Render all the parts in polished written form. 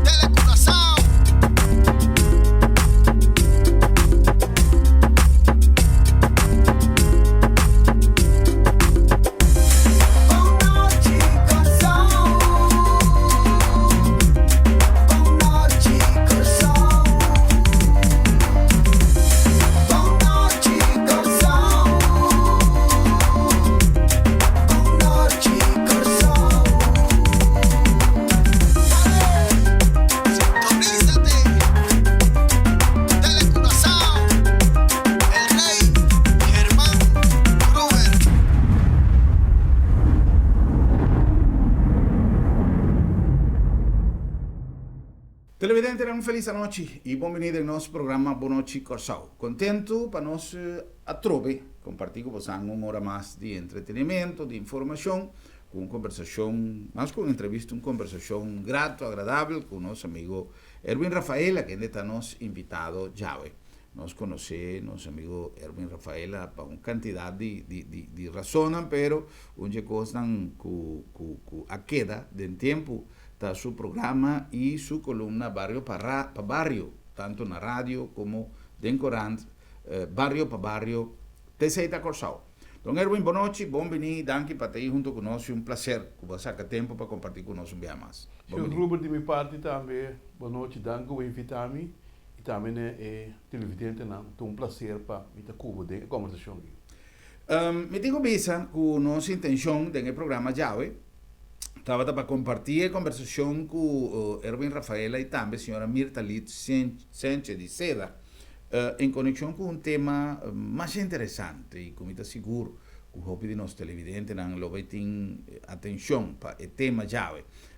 Telecurazao. Televidente, uma feliz noite e bem-vindo ao nosso programa Boa Noite Corsau. Contento para nós a trove compartir com vocês uma hora mais de entretenimento, de informação, com conversação, mais com entrevista, uma conversação grata, agradável com o nosso amigo Erwin Rafaela, que ainda está nos invitado já. Nós conhecemos nosso amigo Erwin Rafaela por uma quantidade de razões, pero uma coisa que a queda de tempo está su programa y su columna Barrio para Barrio, tanto na radio como en Corant, Barrio para Barrio, Teseita Corsau. Don Erwin, boa noite, bem-vindo, danke para estar junto conosco, um prazer que você saca tempo para compartilhar conosco um dia mais. Senhor Gruber, de minha parte também, boa noite, danke por invitar-me e também é televidente, então um prazer para me estar com a conversação. Me digo bisa que nossa intenção do programa já estava para compartilhar a conversação com Erwin Rafaela e também a senhora Mirta Liz Sánchez de Seda em conexão com um tema mais interessante e como está seguro que o hobby de nós televidentes não lo vai ter atenção para o tema já.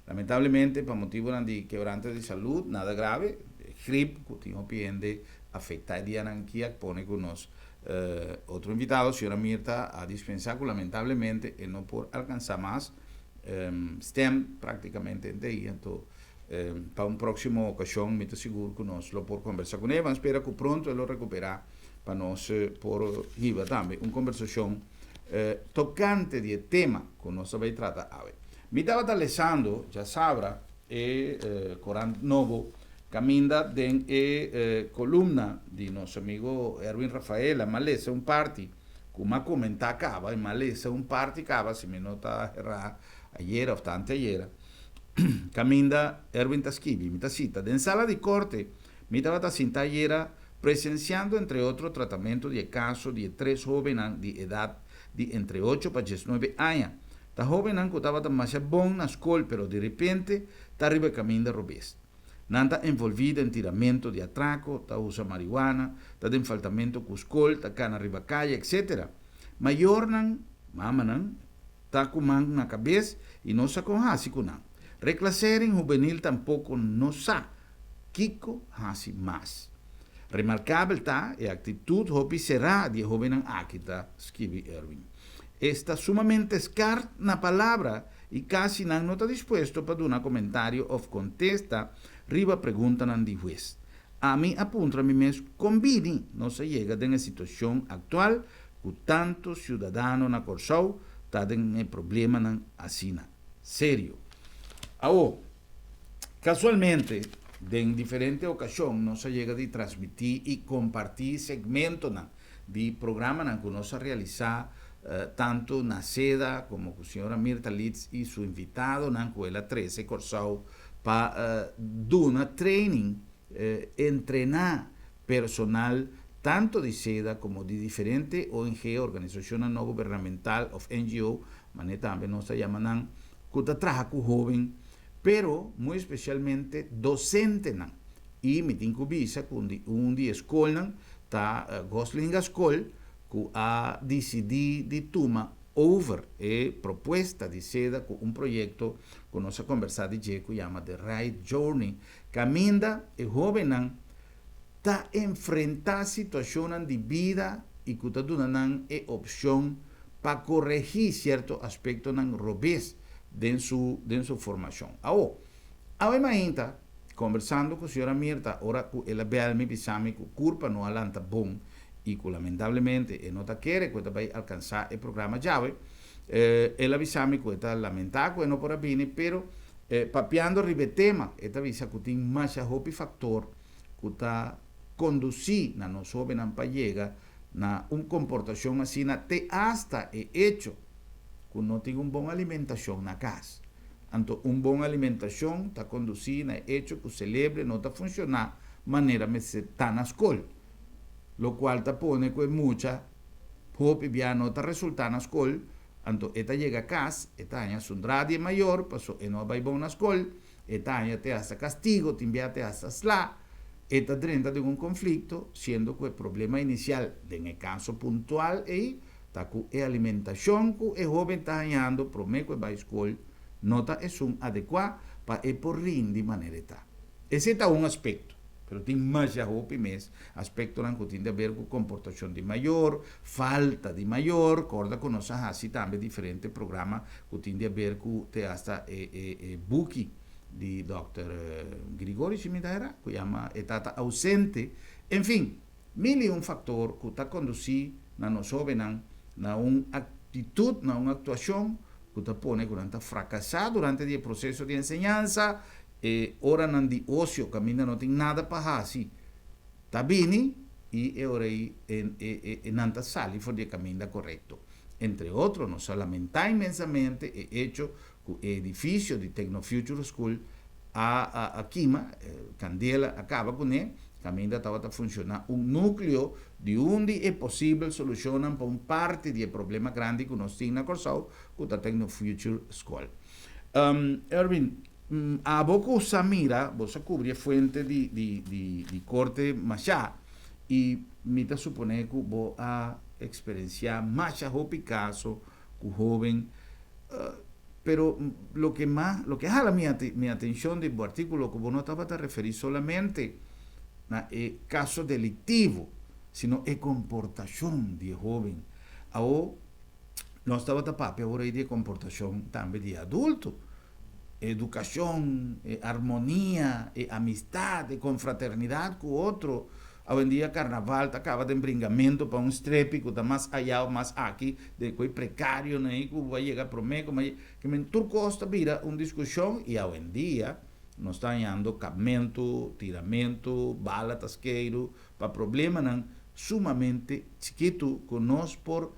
Lamentavelmente, por motivo de quebranto de saúde, nada grave, gripe, que tinha piende afetar a anarquia que pone com nós. Outro invitado, a senhora Mirta, a dispensar que lamentavelmente não por alcançar mais STEM praticamente em dia, então para uma próxima ocasião, me estou seguro que nós lo por conversar com ele, mas espero que pronto ele recuperar para nós por giva também uma conversação tocante de tema que nós vai tratar hoje. Me estava lendo, já sabe, Corante Novo, caminda de coluna de nosso amigo Erwin Rafaela, mas é um parte, como comentar acaba, mas é um parte acaba, se me nota errar, ayer o anteayer, caminda Erwin Tasquivi, mi cita, en sala de corte, mi estaba cinta ayer presenciando entre otros tratamientos de casos de 3 jóvenes de edad de entre 8 para 19 años. Ta jóvenes que estaba más bon na escola, pero de repente ta arriba caminda robés. Nanta envolvida en tiramiento de atraco, ta usa marihuana, ta de enfaltamento con escola, ta cana arriba calle, etc. Mayor nan, mama está com na cabeça e não sa com hasi com não. Reclassering juvenil tampouco não sa. Kiko hasi mais. Remarcável tá a atitude hopi será de jovem akita, escreve Erwin. Está sumamente escar na palavra e quase não está disposto para dar um comentário ou contesta riba pergunta nan de juez. A mim apunta a mim mesmo combine não se chega na situação atual que tanto cidadão na Corsau está em problema na assina. Sério. Casualmente, em diferentes ocasiões, nós chega de transmitir e compartilhar segmentos de programa que nós realizar tanto na Seda como com a senhora Mirta Liz e seu invitado, com ela 13 Corsau, para dar training, treinar personal tanto de Seda como de diferentes ONG, organizaciones no gubernamentales o NGO, mas também nós chamamos que trabalha com jovem, pero muito especialmente docente e me tenho visa com de escola tá Gosling Escola que a decidido de tomar over proposta de Seda com um projeto que nós conversamos de que chama The Right Journey, caminda e jovem está enfrentar situações de vida e que está dando opção para corrigir certos aspectos não robês dentro sua formação. Ainda, conversando com a senhora Mirta, ora que ela me pisame que a culpa não alanta bom e que lamentavelmente não está querendo que vai alcançar o programa já, ela pisame que está lamentável que não por bem, pero papiando ribe tema, esta visa que tem mais hopi factor que está conduzir na nos jovem para llegar na comportação assim na te hasta é hecho que não tem boa alimentação na casa. Então, boa alimentação está conduzir na hecho que o cérebro não está funcionar maneira que se está na escola. Lo qual está pone que muita hopi bia não está resultando na escola. Então, esta chega a casa, esta é um grade maior, passou e não vai bom na escola, esta é te hasta castigo, timbia te hasta slá. Esta dentro de conflito, sendo que o problema inicial, en el caso puntual, está com a alimentação que o jovem está ganhando, para mim que vai à escola, não está adequado para por rir de maneira tal. Esse é aspecto, mas tem mais aspecto que tem a ver com comportação de maior, falta de maior, corda que nós assim também diferentes programas que tem a ver com hasta Buki, de Dr. Grigori Cimitera, que chama etata ausente. Enfim, mil factor que está conduzindo na nossa jovem na uma atitude, na uma atuação que está pone durante fracassar durante o processo de ensinança, ora não de ócio, que ainda não tem nada para fazer. Está bem, e ora não está sali for o caminho correto. Entre outros, nos lamentamos imensamente o hecho que o edifício de Techno Future School a Kima, Candela, acaba com ele, que ainda estava a funcionar núcleo de onde é possível solucionar para parte do problema grande que nós temos na Corsau, que é a Techno Future School. Erwin, a boca Samira, você cobre a fonte de corte Machá, e me está supondo que vou a experienciar mais o Picasso, que o jovem. Pero lo que jala mi atención del artículo, como no estaba a referir solamente a caso delictivo, sino a comportación de joven. Ahora, no estaba tapado, ahora hay de comportación también de adulto. Educación, armonía, amistad, confraternidad con otro. Hoy en día carnaval acaba de embringamento para strepe que está más allá o más aquí de que precario, né, que vai llegar pro meio, que me turco costa vira uma discussão e hoje em dia nós está ganhando cabimento, tiramento, bala tasqueiro, para problema não sumamente chiquito que nós por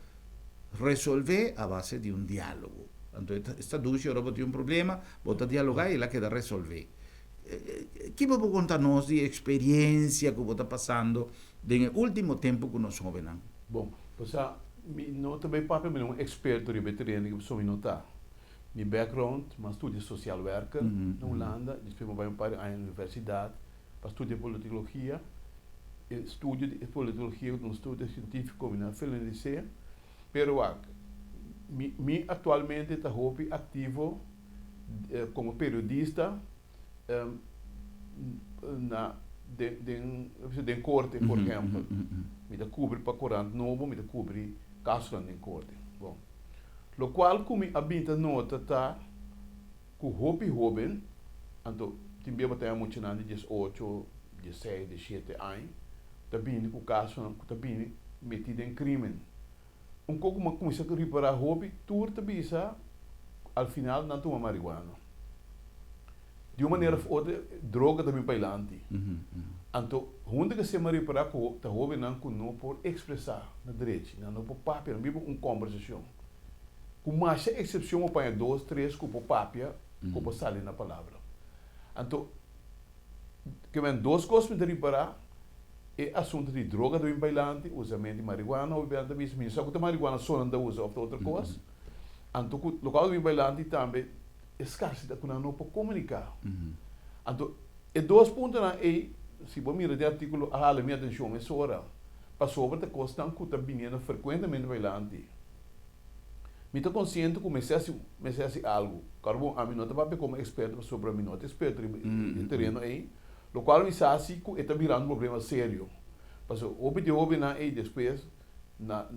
resolver a base de diálogo. Então esta dúvida agora tem problema, bota dialogar e ela queda resolver. Que você pode contar-nos de experiência que você está passando no último tempo com nós jovens? Bom, não também papel um experto em veterinária que sou notar. Meu background, mas estudo social worker na Holanda, depois vou para a universidade para estudar politologia, estudo de politologia no estudo científico na FLNC, pero atualmente está ativo como periodista de corte, por exemplo. Me cobre para 49, me cobre casos em corte. Bom, lo qual como a binta nota tá com jovem, então também bater muito na 18, 16, 17 anos, também com caso também metido em crime. Pouco mais começa a reparar hobby, tudo também ao final não toma marihuana. De uma maneira ou outra, droga também para adelante. Então, onde que se me reparar que o jovem não por expressar na direita, não por papel, não vive uma conversação. Com mais exceção, eu ponho 2, 3, com o papel, com o sair na palavra. Então, que vem duas coisas para reparar, é assunto de droga também para adelante, usamento de marihuana, obviamente, também, só que a marihuana só não usa outra coisa. Então, o local também para adelante também, escassez que não pode comunicar. Então, e 2 pontos aí, se você mirar o artigo, a minha atenção é hora. Para sobre a questão que está vindo frequentemente para adelante. Me estou consciente que comecei a algo. Claro, a mim não estava como experto sobre a mim, não é experto em terreno aí. O qual me sabe que está virando um problema sério. Porque o que eu vi aí depois, na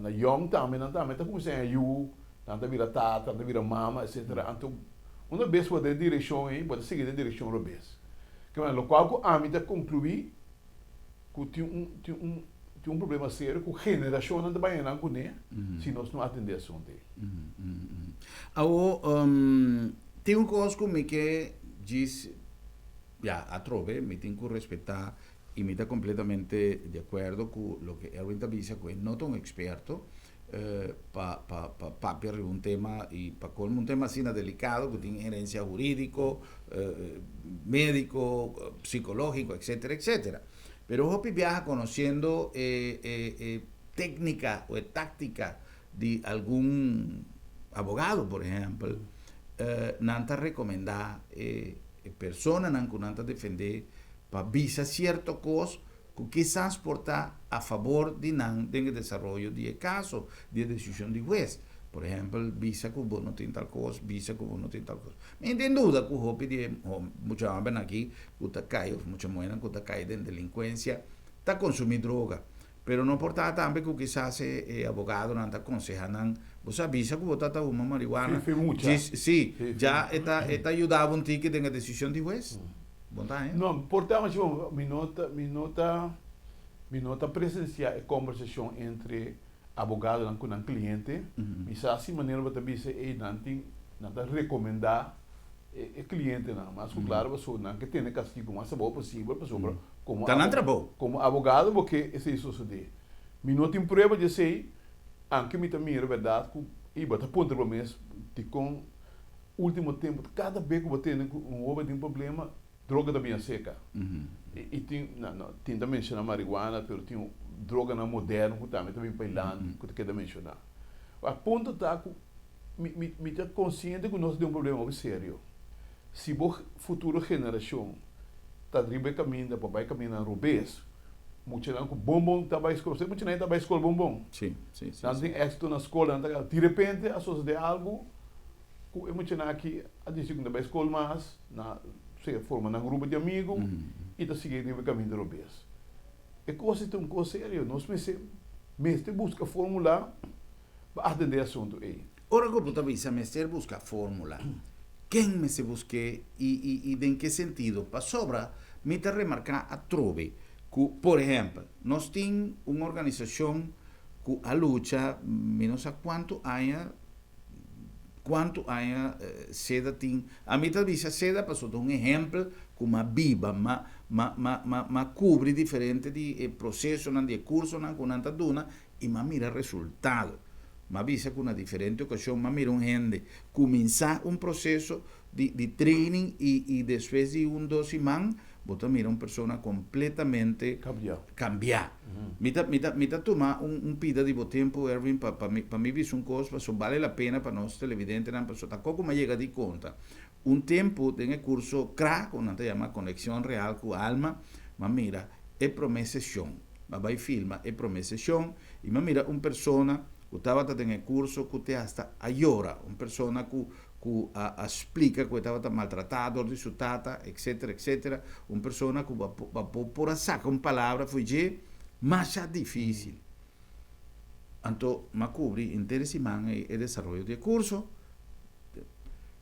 young também, está começando a tanta vira tata, tanta vira mama, etc. Então, uma vez pode ter direção aí, pode seguir a direção uma vez. Que é o qual a mim concluir que tem um problema sério com a geração não vai entrar se nós não atender a assunto. Tem uma coisa comigo que diz, já, a trove, me tenho que respeitar e me está completamente de acordo com o que Erwin está dizendo, que não é um experto para um tema e para como um tema assim delicado, que tem herência jurídico, médico, psicológico, etcétera, etcétera. Pero Hopi viaja conociendo técnica o táctica de algún abogado, por ejemplo, nanta recomendar persona que nanta defender para visa cierto cos que quizás porta a favor de nan en el desarrollo de caso de decisión de juez. Por ejemplo, visa que vos no tiene tal cosa, visa que vos no tiene tal cosa. Me entiendo duda que vos pide, muchos hablan aquí, que está caído, muchos mueren que está caído en delincuencia, está consumiendo droga. Pero no porta también que quizás abogado no está aconsejando, vos avisa que vos está una marihuana. Sí, ya está ayudando un ticket en la decisión de juez. Não, portanto, me nota presenciar a conversação entre abogado e com cliente. E assim maneira você dizer, não recomendar o cliente não, mas claro, você não que tem castigo mais bom possível para sobre como abogado, porque isso é suceder. Me nota em prova de sei, anche me também é verdade que e bota ponto pelo menos de com último tempo, cada vez que você tem um problema droga também é seca. E tem também mencionar marihuana, mas tem droga na moderna, que também bailando, que quer mencionar. A ponto está que me está consciente que nós temos um problema sério. Se a futura geração está drible caminho, para caminhar na rubês, muitos não com bombom está para escola, muitos não está para escola bombom. Sim. Não tem êxito na escola, de repente a sociedade algo, que é muito aqui a dizer que não está para escola mais, se forma um grupo de amigos e está seguindo o caminho de robês. É coisa tão coisa séria. Nós mestre busca fórmula para atender o assunto aí. Ora que você avisa, mestre busca fórmula. Quem me se busque e em que sentido? Para sobra, me está remarcar a trove. Que, por exemplo, nós temos uma organização que a luta, menos a quanto há seda tem a mitad dice seda para dar um exemplo como a biba ma cobre diferente de processo de curso na kunanta duna e ma mira resultado ma visa com uma diferente ocasião ma mira gente começar processo de training e depois de 2 semanas você mira uma pessoa completamente cambiar. Mita tomar pida de tempo, Erwin, para mim ver uma coisa, só vale a pena para nós televidentes, para só como chega de conta. Tempo tem curso CRA, que nós chamamos Conexão Real com a Alma, mas mira, é promessão. Vai filma, é promessão, e mira uma pessoa que estava tendo curso que te hasta agora, uma pessoa que explica que estava maltratado, resultado, etc. Uma pessoa que vai por sacar uma palavra foi mais difícil. Então, me cobre interesse e desenvolvimento de curso.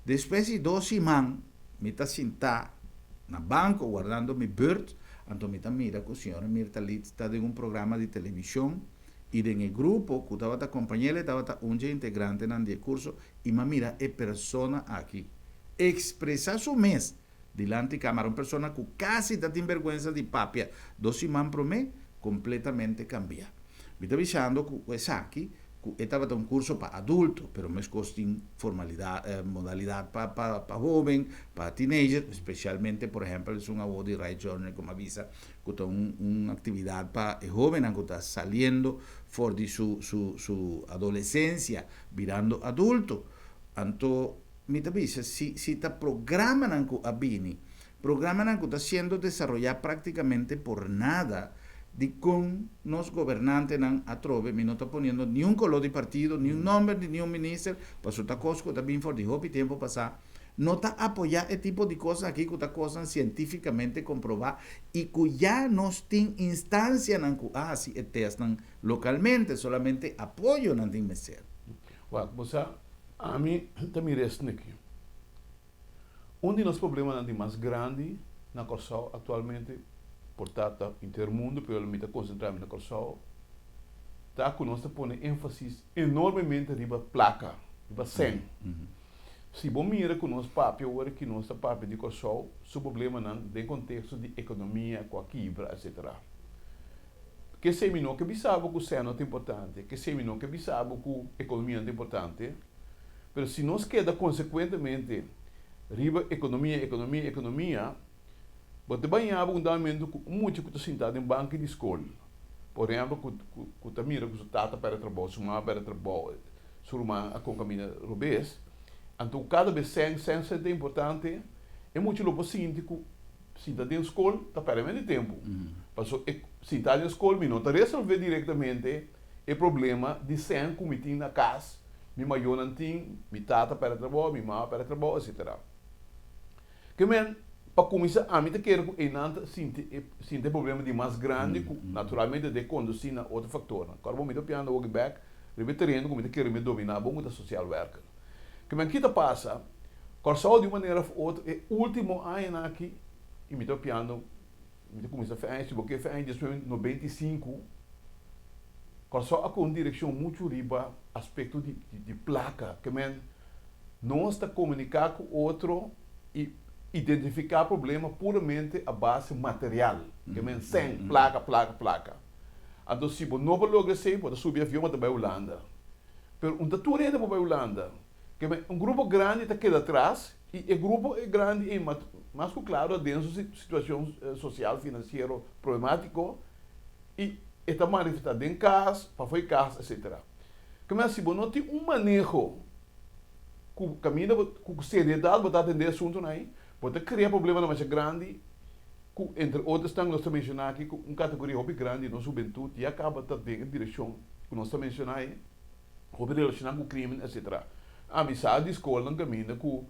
Depois de 2 semanas, me está sentado na banco, guardando meu bird, então me está mira que a senhora Mirta Litz está em programa de televisão, e no grupo que estava acompanhando, estava integrante no curso, e mira, é pessoa aqui. Expressar seu mês diante da câmara, uma pessoa que quase está com vergonha de papia, 2 semanas para mim, completamente cambia. Me está avisando que esse aqui, que estava em curso para adulto, mas tem modalidade para jovem, para teenager, especialmente, por exemplo, é uma body right journey, como avisa, que tem uma atividade para jovem que está saindo fora de sua adolescência, virando adulto. Então, me avisa, se está programa a Bini, programa que está sendo desenvolvido praticamente por nada, de com nos gobernantes a trove, me não está poniendo ni un color de partido, ni un nombre, ni un ministro, para su cosco también for de hopi tiempo pasar, no está apoyar este tipo de cosas aquí, que está cosas científicamente comprobadas, y que ya nos tienen instancias que si testan localmente, solamente apoyo no tienen ser. Bueno, você, a mim também resta aqui. Dos problemas mais grandes na Corsal atualmente, portanto, intermundo, pelo menos concentrado na Corsal, está que nós põe ênfase enormemente riba placa, riba 100. se bom mira com nosso papel, agora que nosso papel de corso, o problema não tem contexto de economia, com a quebra, etc. Que se não que bisabo que o seno é importante, que se não que bisabo que a economia é importante, mas se nós queda consequentemente riba economia, você vai a um momento muito que está sentado em banco de escola. Por exemplo, que está mira que o tata para trabalhar, sua mãe para trabalhar, sua irmã com caminho robês. Então, cada vez senso é importante, é muito louco sinto que se está dentro da escola, está perdendo tempo. Passou, se está na escola, não está resolver diretamente o problema de sem comitir na casa, minha mãe não tem, minha tata para trabalhar, minha mãe para trabalhar, etc. Que men, para começar, a mim quero que não sinta problema de mais grande, naturalmente de conduzir a outro fator. Agora, vou me dar piano, vou back, repetirendo, como eu quero me dominar, vou mudar social worker. Que men, que passa, corso de uma maneira ou outra, é o último ano aqui, e me dá piano, me começa a fazer, porque foi em 1995, corso a com direção muito riba, aspecto de placa, que men, nós está comunicar com outro e identificar o problema puramente a base material, que men, sem placa. Então, se você não logra ser, pode subir avião para a Holanda. Mas um tatu ainda para a Holanda, que um grupo grande está queda atrás, e o grupo é grande, mas claro, dentro de situação social, financeira, problemática, e está manifestado em casa, para foi casa, etc. Mas se você não tem um manejo, com caminho, com seriedade, para atender o assunto, pode criar problema mais grande, entre outros, nós mencionar aqui, uma categoria hobby grande na juventude, e acaba também em direção, que nós mencionar aí, hobby relacionado com o crime, etc. A amizade de escola não caminha com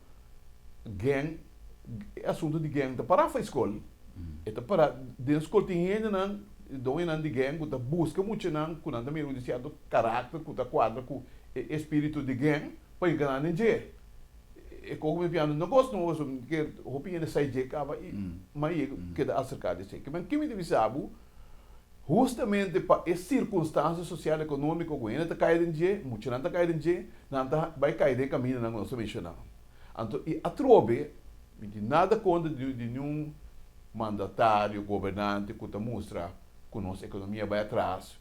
gang, assunto de gang, está para a escola. Está para, dentro da escola tem ainda não, de gang, que busca muito não, que não também um certo caráter, que está quadra com espírito de gang, para enganar ninguém. E como eu não gosto, que a opinião sai de acaba, mas queda acercado de mas que me deve saber, justamente para as circunstâncias social econômica que ainda está caindo em dia, muito não está caindo em dia, não vai cair de caminho na nossa mencionar. Então, e a trobe, nada contra de nenhum mandatário, governante que mostra que a nossa economia vai atrás,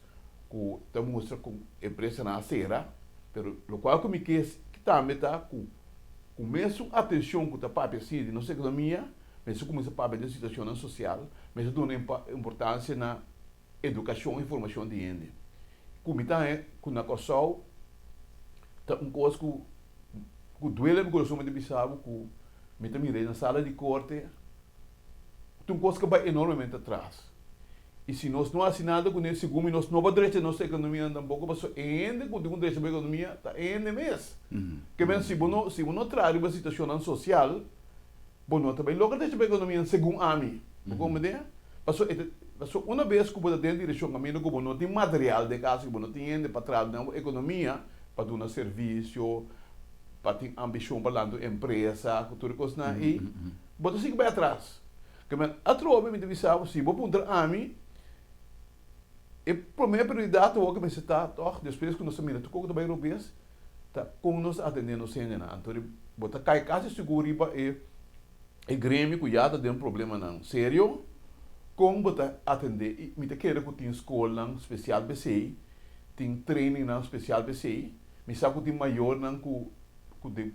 que mostra que a empresa não acera, mas o qual que me quer que também está com começo a atenção que está para a nossa economia, mas começa a para a situação social, mas dá uma importância na educação e formação de gente. Como está com a coisa, está coisa que duele no coração de Bissau, que me mirei na sala de corte, tem coisa que vai enormemente atrás. E se nós não assinamos com esse segundo, nós não podemos direito nossa economia tampouco, mas ainda com o direito da economia, está ainda mesmo. Que mesmo se você traz uma situação social, você também logo deixa a economia segundo a mim. Como é? Passou uma vez que você tem direção a mim, que você não tem material de casa, que você não tem para trás na economia, para dar um serviço, para ter ambição para a empresa, tudo coisa aí, você vai atrás. Que mesmo, a troca me deve saber, se você apontar a mim, a primeira prioridade é que você está, depois que nós miramos, tu também europeus, tá com nós atendendo sem nada. Então, você cai quase seguro para o grêmio que já tem um problema não sério, como você atender, e me quer que tem escola não especial BCI, tem training não especial BCI, me sabe que tem maior não que tem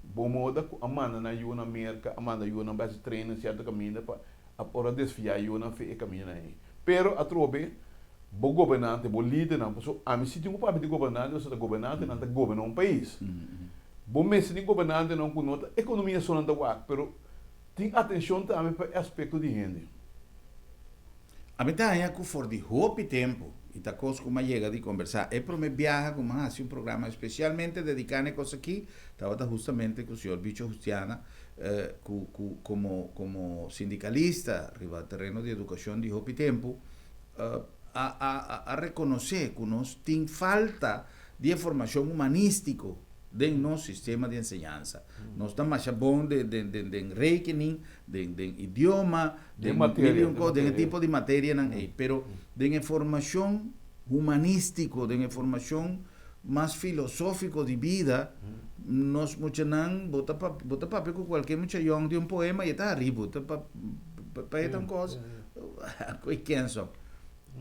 bom moda, a mana na ajuda América, a mana ajuda na base treino certo caminho para desfiar ajuda na fé caminho aí. Pero a trobe bom governante, bom líder, não, a mim se tem um papel de governante, você está governante, não está governando um país. Bom mês de governante não com nota, economia só não está guarda, pero tem atenção também para o aspecto de renda. A mim está aí que for de roupa e tempo, e está coisa como chega de conversar. É para me viajar como assim um programa especialmente dedicado a coisa aqui, estava justamente com o senhor Bicho Justiana, como sindicalista, arriba ao terreno de educação de roupa e tempo, a reconhecer que nós temos falta de formação humanística dentro do nosso sistema de ensinança. Nós estamos mais bom de reckoning, de idioma, de tipo de matéria, pero de formação humanística, de formação más filosófico de vida, nos muchanan bota papel con cualquier muchachón de un poema y está arriba, bota para tan cosa, quién son.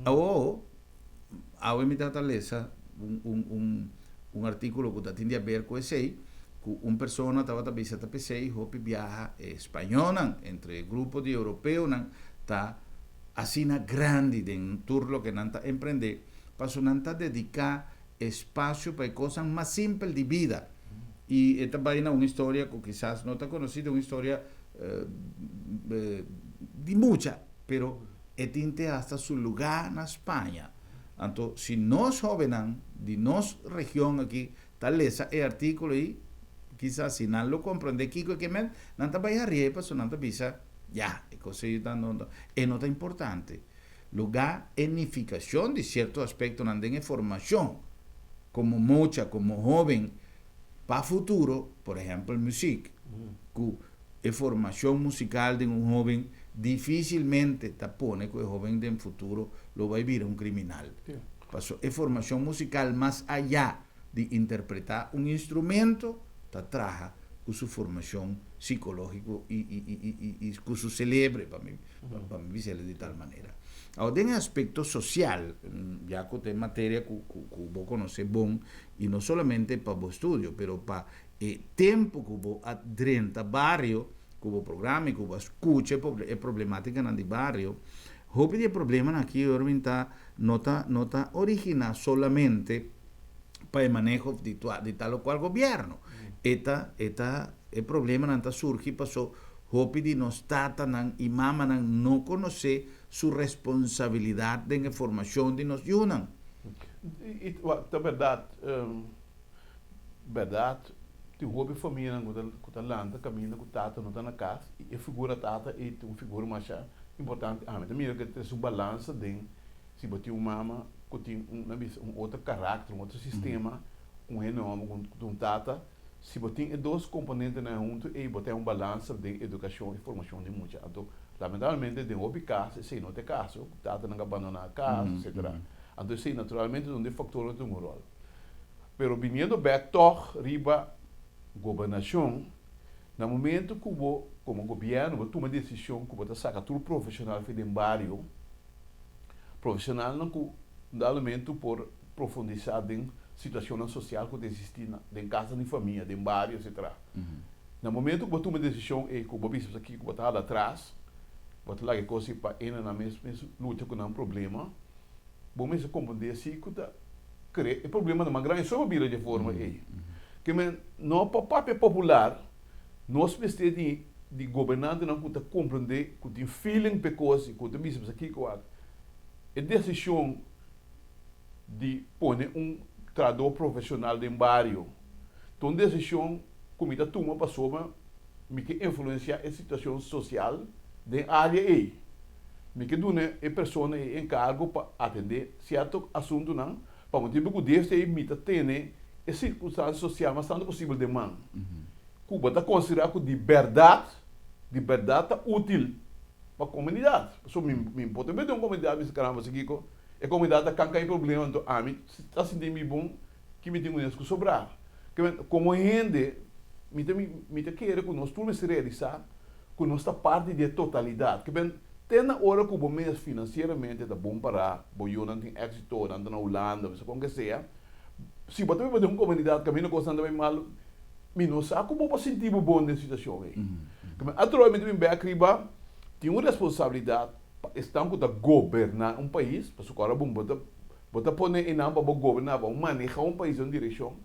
O a mi tataleza un artículo que tiene a ver con ese, que una persona estaba visita PC y hopi viaja española entre grupos de europeos, está así na grande de un tour que nanta emprender, para nanta dedicar espacio para cosas más simples de vida. Y esta vaina una historia que quizás no está conocida, una historia de mucha, pero tinte hasta su lugar en España. Entonces, si nos jóvenes de nos región aquí, tal vez el artículo y quizás si no lo comprende, Kiko, que me nanta vaya arriba, pues nanta visa, ya, cosita no es importante. Lugar, edificación de cierto aspecto, nanda en formación, como mucha, como joven, para futuro, por ejemplo, el música, que formación musical de un joven difícilmente te pone que el joven del futuro lo va a vivir un criminal. Pasó, es formación musical más allá de interpretar un instrumento, te traja con su formación psicológica y con su cerebro, para mí decirlo de tal manera. Ahora, en el aspecto social, ya que usted materia que vos conoce bon, y no solamente para vos estudio, pero para el tiempo que vos adrenta barrio, que vos programa, que vos escuche problemática en el barrio, hope de problema aquí no está original solamente para el manejo de tal o cual gobierno. El problema no surge pasó hope de nos tatan y maman no conocer su responsabilidad de información de nos yunan. Verdade, tu hobby família com a landa, caminha com tata, não está na casa, e a figura tata é uma figura mais importante. Mas também que tem um balanço de se botar uma mama que tem um outro caráter, um outro sistema, um renome com um tata, se botar dois componentes na junto e botar um balanço de educação e formação de muita. Então, lamentavelmente, de hobby casa, se não tem caso, tata não abandona a casa, etc. Então, se naturalmente não tem factor de um rol. Pero viniendo back toch riba governação, no momento que o como governo toma decisão que você saca tudo profissional de barrio, profissional não que dá momento por profundizar em situação social que existe em casa de família, de barrio, etc. No momento que você toma decisão e que você pensa aqui que você está atrás, você lá que coisa para ir na mesma luta com um problema, você mesmo compreender assim que o problema de uma grande sobrevida de forma aí. Que não para papel popular, nós precisamos de governante não que compreender que tem feeling pecoso, que tem mesmo aqui que a decisão de pôr tradutor profissional de barrio, então decisão como está toma para sobre me que influenciar a situação social da área aí, me que dona a pessoa em cargo para atender certo assunto não. Para o tipo que deve imita ter a circunstância social mais tanto possível de man. Cuba está considerado que liberdade está útil para a comunidade. So, me pode ver de uma comunidade que caramba aqui a comunidade está com problema então a mim está sentindo bom que me tem que sobrar. Como gente me quer que nós tudo se realizar que nós está parte da totalidade. Que bem tem na hora que o mês financeiramente está bom para o não tem êxito, não na Holanda, como que seja. Se você vai ter uma comunidade que não gosta também mal, não sabe como você sentir bom nessa situação aí. Atualmente me bem aqui tem uma responsabilidade para estar com governar um país, para agora bom botar pôr em não para governar, para manejar um país em direção.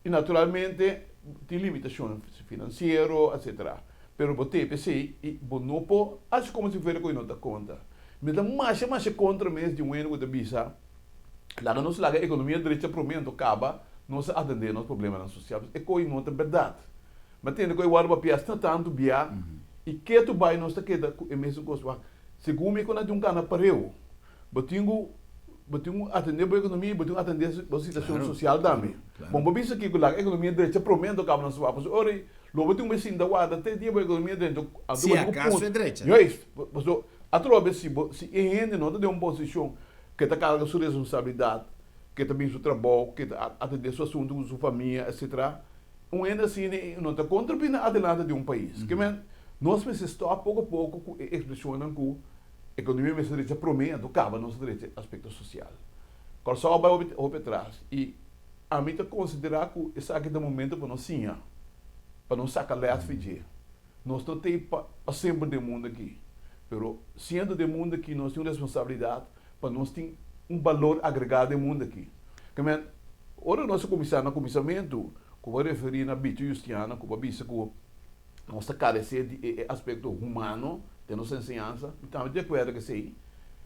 E naturalmente tem limitações financeiras, etc. Pero bote pensei e bonopo acho como se fosse coisa não dá conta. Me dá mais contra mês de um ano de visa. Lá não se larga a economia direita promendo acaba não se atender nos problemas sociais. É coisa não é verdade. Mas tem que o ar para piasta tanto bia e que tu vai não está que é mesmo coisa. Segundo me quando um cana pareu. Botingo atender a economia, botingo atender a situação social também. Bom, por isso que a economia direita promendo acaba não se vai. Ora logo tem um vecino da guarda até dia a economia dentro se acaso é direita é isso a troca se ainda não tem uma posição que está carregando sua responsabilidade que também seu trabalho, que atender seu assunto com sua família, etc. Ainda assim, não está contribuindo adelante de um país. Que nós precisamos pouco a pouco expressionar que a economia mais direita promete, acaba nosso direito aspecto social. Qual só vai para trás e a mim está considerar que esse aqui é o momento para nós sim, para não sacar leite fugir. Nós não temos sempre do mundo aqui, mas sendo do mundo aqui nós temos responsabilidade para nós ter valor agregado do mundo aqui. Que ora nós começar no começamento, que vou referir na Bito Justiana, que vou dizer que nós carecer de aspecto humano de nossa ensinança, estamos de acordo com isso,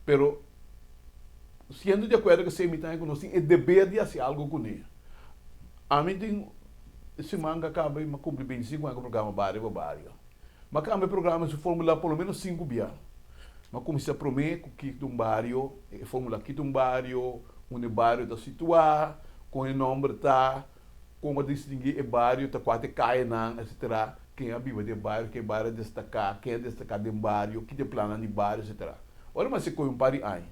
mas sendo de acordo com isso, nós temos o dever de fazer algo com ele. A mim tem esse manga acaba de cumprir 25 anos com o programa Barrio para Barrio. Mas cada programa se formula pelo menos 5 dias. Mas comecei a prometer que um barrio, formula que um barrio está situado, com o nome está, como distinguir o barrio, está quase caindo, etc. Quem é vivo de bairro, quem é bairro destacar, quem é destacado de bairro, que tem plano de bairro, etc. Olha, mas se coi um pari aí.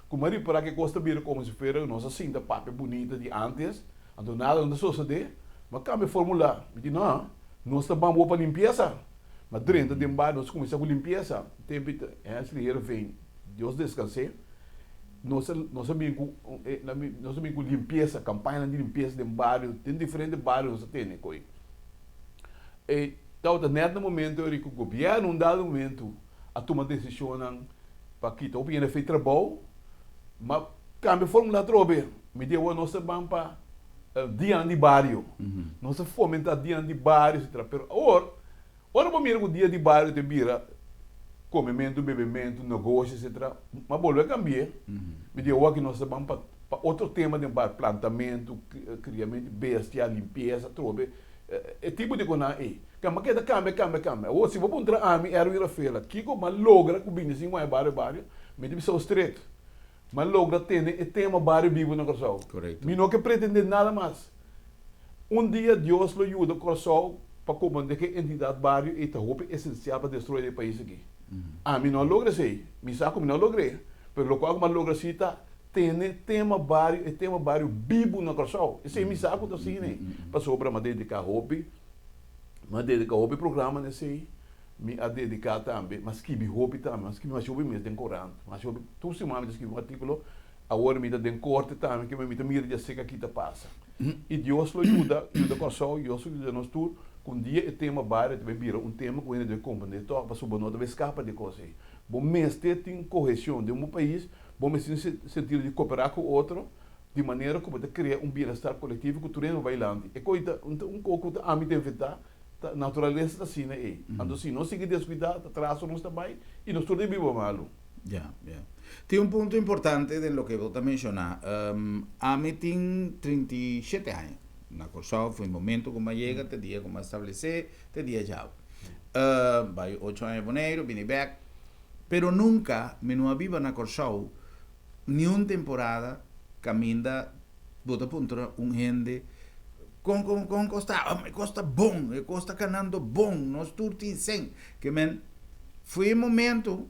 Como ali para que gosta de vir como se fera, nossa cinta papel bonita de antes, então nada não sucede, mas cambia formular. Me diz, não, nós estamos para limpeza. Mas dentro de bairro nós começamos com limpeza. Tempo esse dinheiro vem, Deus descanse. Nós amigos com limpeza, campanha de limpeza de bairro, tem diferentes bairros que tem, coi. Então, no momento, o governo, num dado momento, a toma decisão para que o governo fez trabalho, mas cambia a fórmula trobe. Me deu a nossa bampa dia de bairro. Nós fomentar dia de bairro, etc. Pero ora o dia de bairro de bira, comimento, bebimento, negócio, etc. Mas volve cambiar. Me deu aqui nossa bampa para outro tema de bairro, plantamento, criamento, bestia, limpeza, trobe. É tipo de coisa aí. Cambia. Ou se vou encontrar a mim, era ir a feira. Kiko, mas logra que o bem assim, vai bairro, me diz o estreito. Mas logra ter o tema bairro vivo no coração. Correto. Me não que pretender nada mais. Um dia Deus lo ajuda o coração para comandar que a entidade bairro é roupa essencial para destruir o país aqui. A mim não logra sei. Me saco, me não logrei. Mas o qual logra cita tem tema bairro vivo no coração. Esse é me saco do cine. Passou para me dedicar roupa. Me dedicar roupa programa nesse me a dedicar também, mas que me roupa também, mas que me achou bem mesmo tem corante. Mas eu tu se mama escrever um artigo, agora me dá den corte também que me mira de seca que tá passa. E Deus lo ajuda o coração, Deus ajuda nós tudo. Com dia o tema bairro também vira um tema que ainda de compreender, então para subir nota escapa de coisa. Bom, mês tem correção de um país, bom mês tem sentido de cooperar com o outro, de maneira como de criar um bem-estar coletivo que o treino vai lá. E coisa um pouco a mim tem feita natureza está assim, né? Então, se não seguir descuidar, atrás nós também e nós todos vivemos malo. Ya. Tem um ponto importante de lo que você mencionou. A mim tem 37 anos. Na Corsol foi um momento como chega, te dia como estabelecer, te dia já. Vai 8 anos de janeiro, vim back. Pero nunca me não havia na Corsol nenhuma temporada caminda, bota ponto gente com costa bom, costa canando bom, nós tudo sem, que foi um momento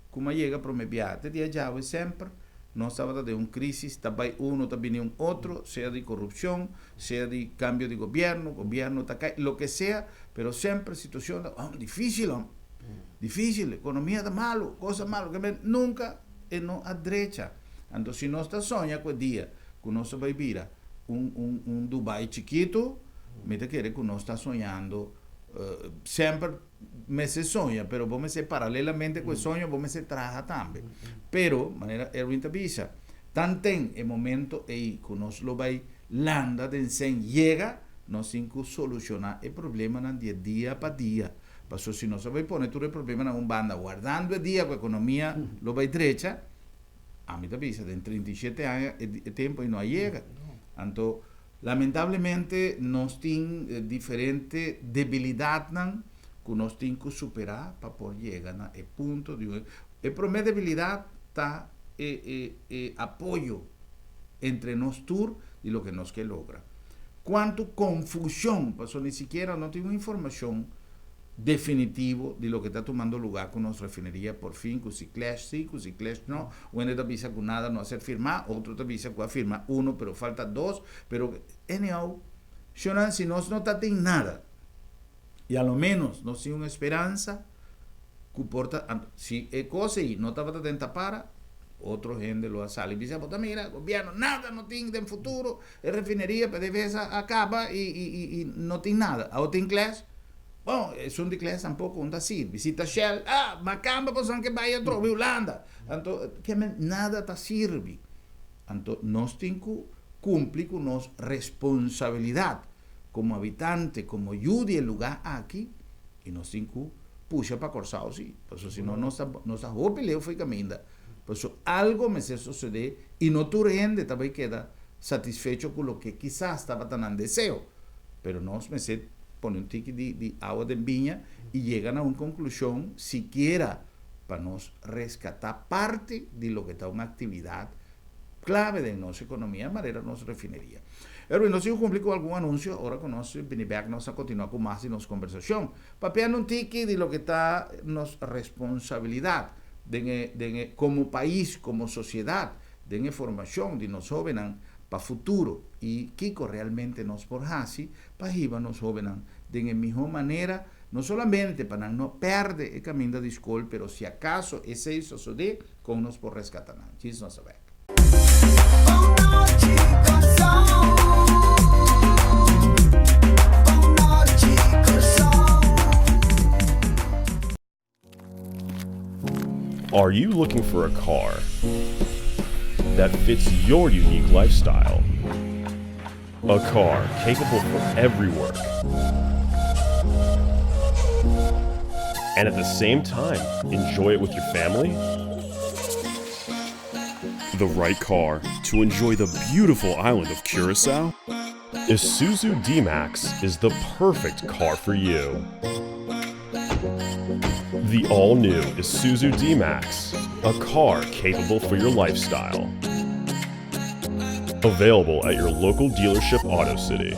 como chega para me viajar, dia já sempre, nós estávamos de uma crise, também também um outro, seja de corrupção, seja de cambio de governo está caindo, lo que seja, pero sempre situação difícil, economia está malo, coisa malo, que nunca é não a direita. Então, se nós está sonhando com o dia, que nós vai virar um Dubai chiquito, me te quiere que uno está soñando, sempre me se sonha, pero vos me se paralelamente con el sueño, vos me se traja también. Pero, manera, Erwin te avisa, tan ten el momento ahí que nos lo vai landa de sen llega, nos incluso solucionar el problema en día para día. Pasó si no se va a poner todo el problema en un banda, guardando el día con la economía, lo va a derecha, a mí te avisa, en 37 años el tiempo y no llega. Então, lamentavelmente, nós temos diferentes debilidades que nós temos que superar para poder chegar a ponto de... A primeira debilidade está apoio entre nós todos e o que nós queremos lograr. Quanto confusão, porque nem sequer não tenho informação definitivo de lo que está tomando lugar con nuestra refinería por fin, que si clash sí, que si clash no, uno te avisa que nada no hacer firmar, otro te avisa que va a firmar uno, pero falta dos, pero anyhow, si no está en nada, y a lo menos no hay una esperanza, que porta, si es cosa y no estaba atenta para, otro gente lo sale y dice, mira, gobierno, nada no tiene en futuro, es refinería, PDVSA acaba y no tiene nada, ahora tiene clash. Bom, isso de classe tampouco não assim. Visita Shell, Macamba, pois que vai a troca, Holanda. Então, que nada está sirve. Então, nós temos que cumprir com nossa responsabilidade como habitante, como ajude o lugar aqui, e nós temos que puxar para Corsau, sim. Porque senão nossa roupa leu foi caminho. Porque algo me se suceder e não tu rende também queda satisfeito com o que quizás estava tão desejo. Pero nós me se ponen un tique de agua de viña y llegan a una conclusión siquiera para nos rescatar parte de lo que está una actividad clave de nuestra economía, de manera nuestra refinería. Pero no sé si cumplí con algún anuncio, ahora con nosotros, Biniback nos a continuar con más de nuestra conversación. Papeando un tique de lo que está nuestra responsabilidad como país, como sociedad, de información de nos jóvenes para futuro y Kiko realmente nos porjasi para iba nos jóvenes de la mejor manera, no solamente para no perder el camino de escola, pero si acaso ese hizo suceder, con nos por rescatar. Chis nos sabe. Are you looking for a car that fits your unique lifestyle? A car capable for every work, and at the same time, enjoy it with your family? The right car to enjoy the beautiful island of Curaçao? Isuzu D-Max is the perfect car for you. The all-new Isuzu D-Max, a car capable for your lifestyle. Available at your local dealership Auto City.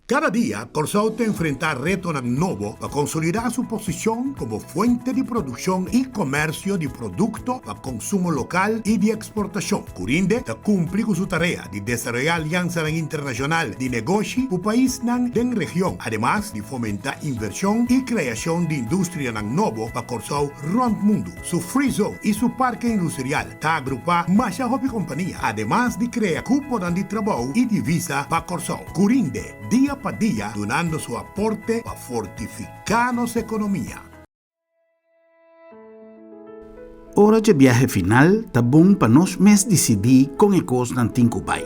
Cada día, Corsau te enfrenta retos nuevos para consolidar su posición como fuente de producción y comercio de productos para consumo local y de exportación. Curinde te cumple con su tarea de desarrollar alianzas internacionales de negocio para país en región, además de fomentar inversión y creación de industria nueva para Corsau Rond Mundo. Su Free Zone y su parque industrial está agrupado más a hobby compañía, además de crear cupos de trabajo y divisa para Corsau. Curinde, día para día, donando su aporte para fortificar nuestra economía. Hora de viaje final, está bom para nós mesmos decidir com a coisa que tem que vai.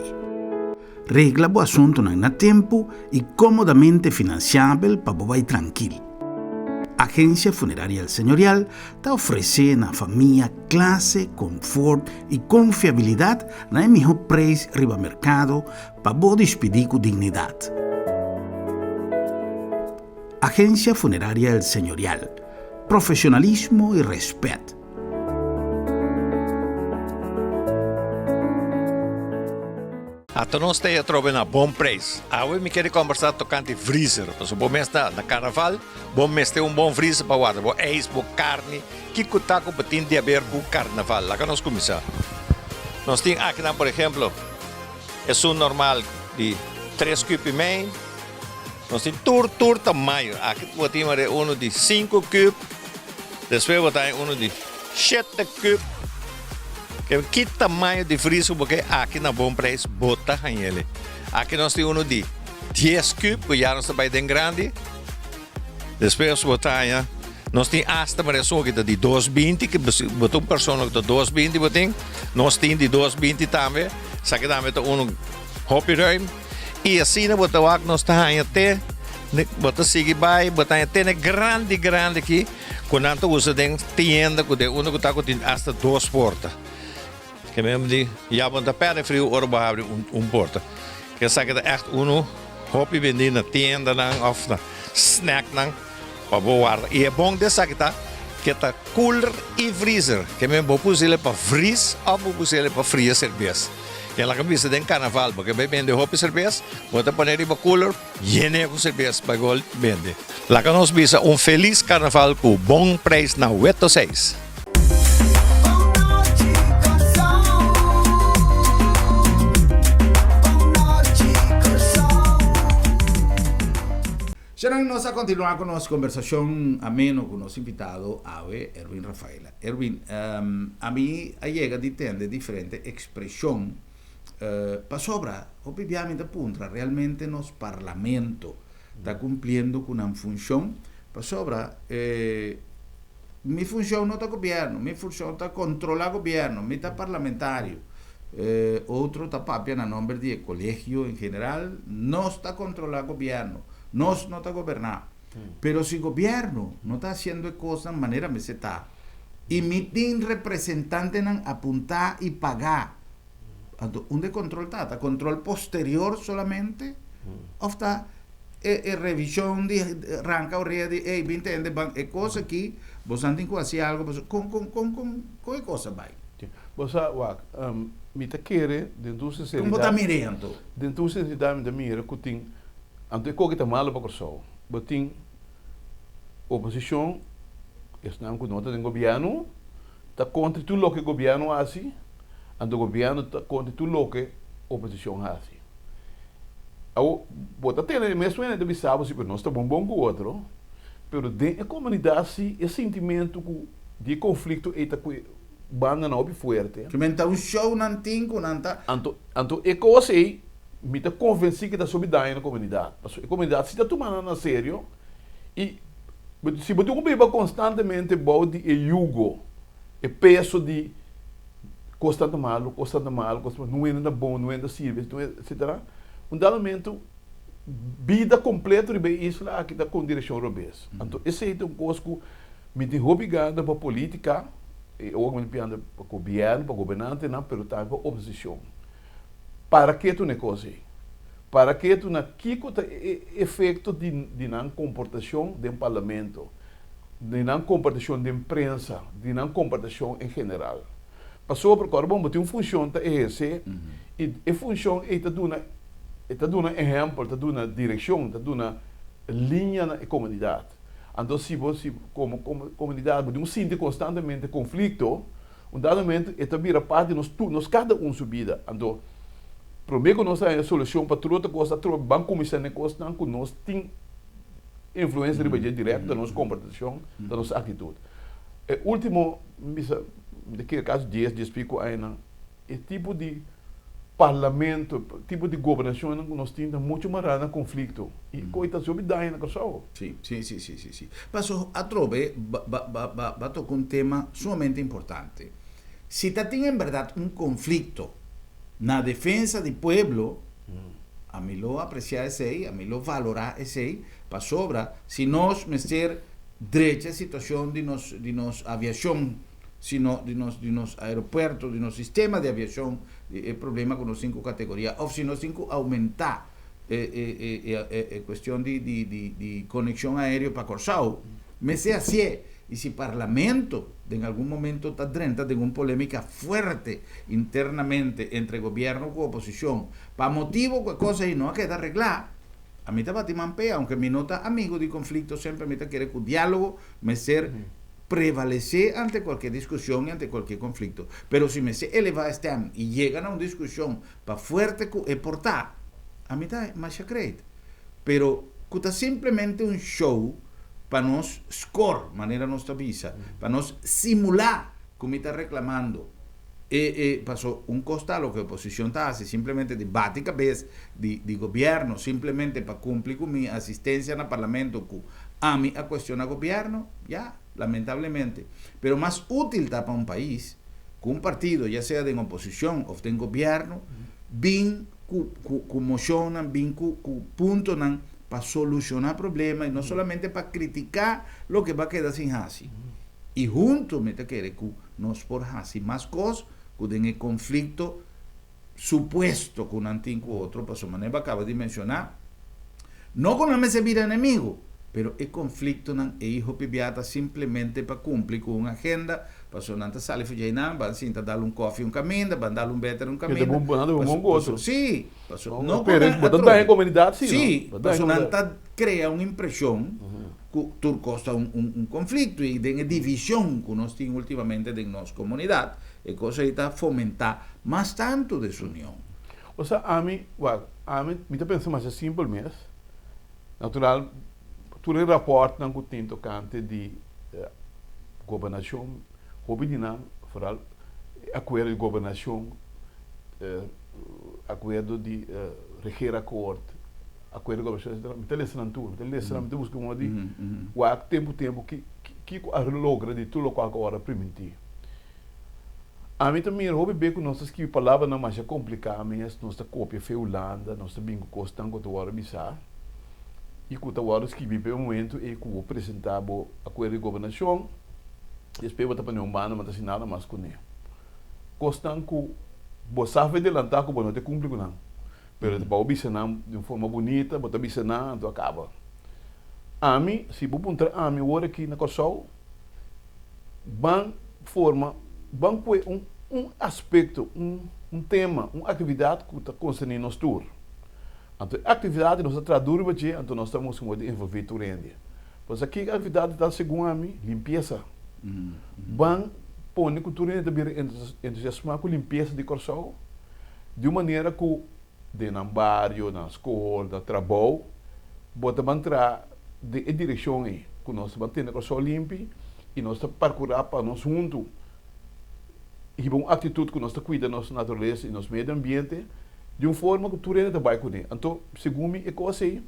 Regla o assunto na tempo e comodamente financiável para vai tranquilo. Agência Funerária Senhorial está oferecendo à família classe, conforto e confiabilidade na melhor preço riba mercado para você despedir com dignidade. Agência Funerária Senhorial. Profissionalismo e respeito. Até nós temos troca na bom preço. Agora me quero conversar tocante freezer. Porque bom mês na carnaval, bom mês tem bom freezer para guardar, bom eis, bom carne, que cutaco para ter de haver com carnaval. Lá que nós começamos. Nós temos aqui, por exemplo, é um normal de 3 cubos e meio. Nós temos tur tamanho. Aqui temos um de 5 cubos. Depois temos um de 7 cubos. Que tamanho de freezer porque aqui na bom preço bota ele. Aqui nós temos um de 10 cubos, que já não está bem grande. Depois botar, nós temos hasta uma pessoa que está de 220, que botou uma pessoa que está de 220, nós temos de 220 também. Só que também está um hobby ruim. E assim nós está até, botar seguir vai, botar até grande aqui, quando nós usa dentro tienda, que uno que está com hasta 2 portas. Que mesmo de já bota perto frio, ora vai abrir porta. Que sabe que echt uno hobby vender na tienda ou na snack para guardar. E é bom dessa que tá cooler e freezer. Que mesmo vou pôr ele para freeze ou vou pôr ele para fria cerveja. E la camisa den carnaval, porque vai vender roupa e cerveja, bota poner riba cooler, llene com cerveja para gol vende. La que nos visa feliz carnaval com bom preço na Weto 6. Serán nos a continuar con nuestra conversación ameno con nuestro invitado, Ave Erwin Rafaela. Erwin, a mí llega a entender diferente expresión para sobra, obviamente punta, realmente nos parlamento está cumpliendo con una función, para sobra, mi función no está gobierno, mi función está controlar gobierno, mi está parlamentario. Otro está papia en nombre de colegio en general, no está controlar gobierno. Nos no está gobernando. Pero si el gobierno no está haciendo cosas de manera meseta, y mi team representante nan apuntar y pagar, un de control está control posterior solamente, o está revisión de arranca o rea de, hey, entiende, cosa aquí, vos antes que hacía algo, con qué cosa va. Vos me te quiere, dentro de sinceridade. Como está mirando? Dentro de sinceridade, me mira, que tem anto ko kita malo pa korso. Boting oposição, estão com nota do governo, tá contra tudo o que o governo hace, anto o governo tá contra tudo o que a oposição hace. Ao bota ter mesmo ainda de sabe se nós tá bom com o outro, pero dentro da comunidade esse sentimento de conflito é tá banda não bem forte. Que menta show não tem com nanta. Anto é coisa aí me está convencido que está solidário na comunidade. A comunidade se está tomando a sério e se você ocupa constantemente o jugo, o peso de constante mal, não é bom, não é serviço, etc. Um dado momento, vida completa de isso lá que está com direção europeia. Então, esse é um coisa que me tem obrigado para a política, ou para o governo, para o governante, mas também para a oposição. Para que tu negócio? Para que tu na kiko ta efeito de não comportação do parlamento, de não comportação da imprensa, de não comportação em geral. Passou por agora bom, tem uma função ta esse e a função é ta duna exemplo, ta duna direção, ta duna linha na comunidade. Então se você como comunidade de sente constantemente conflito, dado momento é também a parte nós cada subida. Então prometo que nós temos a solução para toda coisa, para o banco começar a coisa, que nós temos influência direta da nossa comportação, da nossa atitude. Último, naquele caso, 10 explico ainda, é tipo de parlamento, tipo de governação que nós temos muito mais no conflito. E coisa sobre daí na coisa. Sim. Mas a trove, vai tocar um tema sumamente importante. Se está tendo, em verdade, um conflito na defensa do pueblo, a mí lo apreciar esse aí, a mí lo valorar esse aí, para sobra, se nós mexer derecha a situação de nos aviação, de nos aeroportos, de nos sistema de aviação, o problema com as 5 categorias, ou se nós 5 aumentar a questão de conexão aérea para Corsau, mexer assim. Y si el Parlamento en algún momento está dentro de una polémica fuerte internamente entre gobierno y oposición, para motivo que cosas y no queda arreglar, a mí te va a timampea, aunque mi nota amigo de conflicto siempre me quiere que el diálogo me ser prevalecer ante cualquier discusión y ante cualquier conflicto. Pero si me se eleva este año y llegan a una discusión para fuerte portar, a mí está más crédito. Pero que está simplemente un show para nos score, manera nuestra visa, para nos simular como está reclamando. Pasó un costado lo que la oposición está hace, simplemente debate cabeza de gobierno, simplemente para cumplir con mi asistencia en el parlamento, a mí a cuestionar gobierno, ya, lamentablemente. Pero más útil está para un país, que un partido, ya sea de oposición o de gobierno, bien que mocionan, bien que puntonan, para solucionar problemas y no solamente para criticar lo que va a quedar sin hacer. Y juntos, me te quiere que nos por hacer más cosas que en el conflicto supuesto con un antiguo otro, para su manera acaba de mencionar, no con el servir enemigo, pero el conflicto nan e hijo pibiata simplemente para cumplir con una agenda, pasó nanta sale fujinan, van sinta dar un coffee un caminho, van dar un better un caminho. Sim, pasó no pero botar em comunidade sim. Sim, pasó nanta crea uma impressão que tur costa um conflito e de divisão que nós temos ultimamente de nossa comunidade, e coisa aí está fomentar mais tanto desunião. Ou seja, a mim me está pensando mais simples mesmo. Natural, tu le rapport não tem tocante de governação, hobby vooral acordo de governação, acordo de regeerakkoord, acordo de governação, me telesran tudo, telesran me busca uma de o tempo que a logra de tudo qual agora permitir. A mim também hobby bem que nós que palavra não mais é complicada, mas nossa cópia feulanda, nossa bingo costan que tu agora bizarro. E que o agora escrevi pelo momento e que o apresentar o acordo de governação, e espero que para humano mas assim nada mais com ele. Costan que você sabe adelantar que não te cumpre com não, mas para observar de uma forma bonita, para observar então acaba. A mim, se vou apontar a mim agora aqui na Kosovo, ban forma, ban foi aspecto, tema, uma atividade que está concernendo nós tour. Então, a atividade nós traduz para ti, então nós estamos envolvidos durante. Pois aqui a atividade está segundo a mim, limpeza. Ban põe que tu também entusiasmar com limpeza de Kosovo, de uma maneira que de na bairro, na escola, no trabalho, bota mantra de direção aí, que nós mantemos Kosovo limpo e nós procurar para nós juntos e uma atitude que nós cuida da nossa natureza e nosso meio ambiente de uma forma que tu ainda vai com ele. Então, segundo mim, é coisa aí,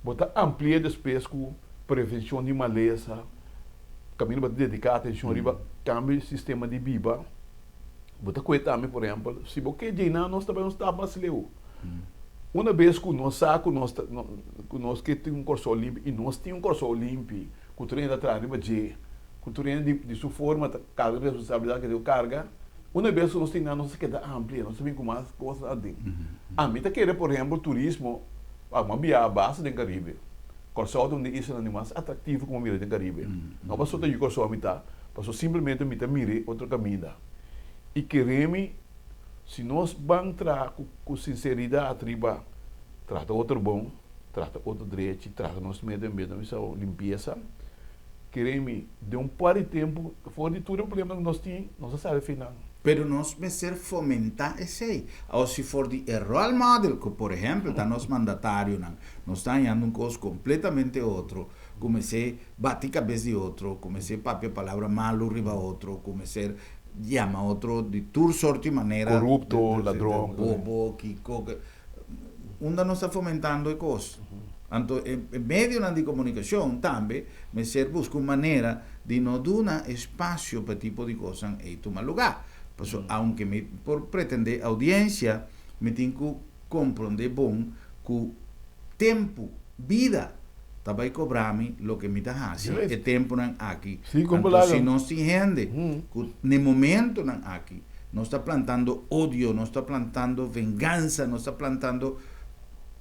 botar amplia despesa com prevenção de maleza, caminho para dedicar atenção ao cambio de sistema de biba. Botar coisa também, por exemplo, se você dinar, nós também não estamos leu. Uma vez que nós saco, nós que tem um corso limpo e nós tem um corso limpo, que tu ainda traz de que tu ainda de sua forma, cada responsabilidade que deu carga. Uma vez que nós temos nossa queda ampla, nós também com mais coisas assim. A mim está querendo, por exemplo, turismo, uma via base do Caribe. Kosovo onde isso é mais atrativo como mira do Caribe. Não passou de Kosovo a mitad, passou simplesmente a mitad mire outro caminho. E queremos, se nós vamos tratar com sinceridade, triba, trata outro bom, trata outro direito, trata nosso meio ambiente, nossa limpeza. Queremos, de um par de tempo, fora de tudo o problema que nós temos, nós sabemos final. Pero nós ser fomentar esse aí. Ou se for de role model, que por exemplo, está nosso mandatário, nós está indo coisa completamente outro, comecei a bater cabeça de outro, comecei a papel palavra malo riba outro, comecei a chamar outro de toda sorte de maneira. Corrupto, ladrão. Bobo, kiko. Onde nós está fomentando a coisa. Então, em meio de comunicação também, me ser busca uma maneira de não dar espaço para tipo de coisa em tomar lugar. Porque, aunque me por pretender audiência, me tenho que compreender bom que tempo, vida, também cobrar-me o que me está fazendo. É tempo não aqui. Então, se nós temos gente, que no momento não aqui, nós está plantando ódio, nós está plantando vingança, nós está plantando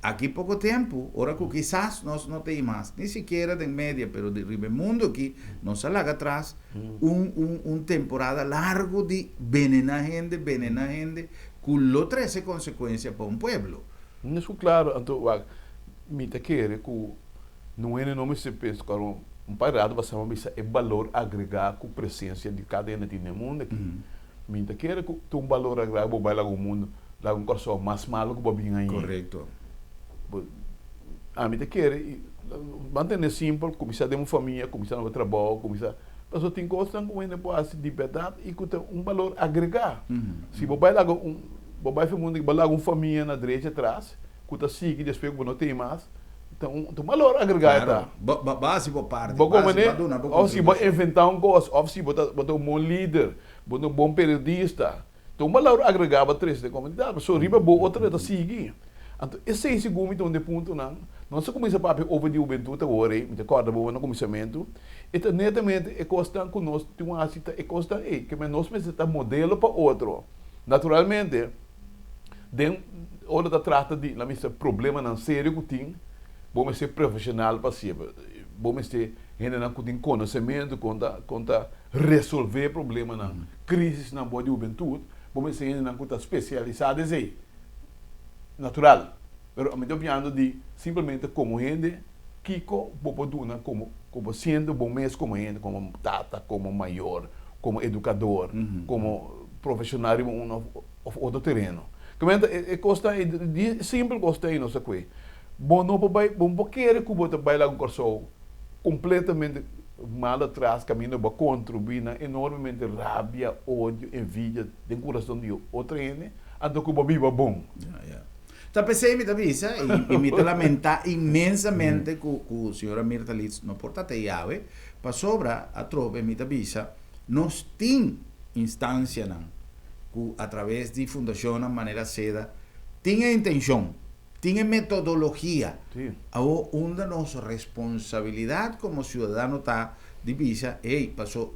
aqui pouco tempo, ora que quizás nós não tem mais, nem sequer de média, pero de ribe mundo aqui, nós lá atrás, temporada largo de venenar gente, com outras consequências para pueblo. Isso claro, então, me te quer que não é nome se pensa que parado vai ser é valor agregado com presença de cada entidade no mundo aqui. Me te quer que tem valor agregado para o mundo, lá um corso mais malo que bobinho aí. Correto. A mim te quer manter simples, começar a ter uma família, começar a trabalho, começar. Mas eu tenho coisas que ainda pode ser de verdade e que tem um valor agregado. Se você vai lá uma família na direita atrás, que está seguindo, depois que não tem mais, então tem um valor agregado. Base para parte. Ou se você inventar uma coisa, ou se você é um bom líder, você é um bom periodista, tem um valor agregado para a comunidade. Mas se você é bom, outra está seguindo. Então, esse é o segundo ponto, não. Nós começamos a falar over de juventude agora, me recordo bom no começamento. Então, netamente, é constante que nós temos uma cita, é constante, que nós precisamos modelo para outro. Naturalmente, hora da trata de, lá problema não sério que tem, vamos ser profissional para sempre. bom este gente não tem conhecimento conta resolver problema na crise na boa juventude, bom este gente não conta especializado aí, natural. Pero a mim estou falando de simplesmente como gente Kiko Bopoduna como sendo bom mês como gente, como tata, como maior, como educador, como profissional em outro terreno. Comenta, costa simples costa aí não sei que. Bom não pode querer que você vai lá com corso completamente mal atrás, caminho para contribuir enormemente rabia, ódio, envidia, de coração de outro gente, até que viva bom. Então pensei me avisa e me lamenta imensamente que a senhora Mirta Leeds não porta a chave para sobra a trove me avisa nós tem instância não que através de fundação a maneira seda tinha intenção tinha metodologia onde nossa responsabilidade como cidadão está divisa passou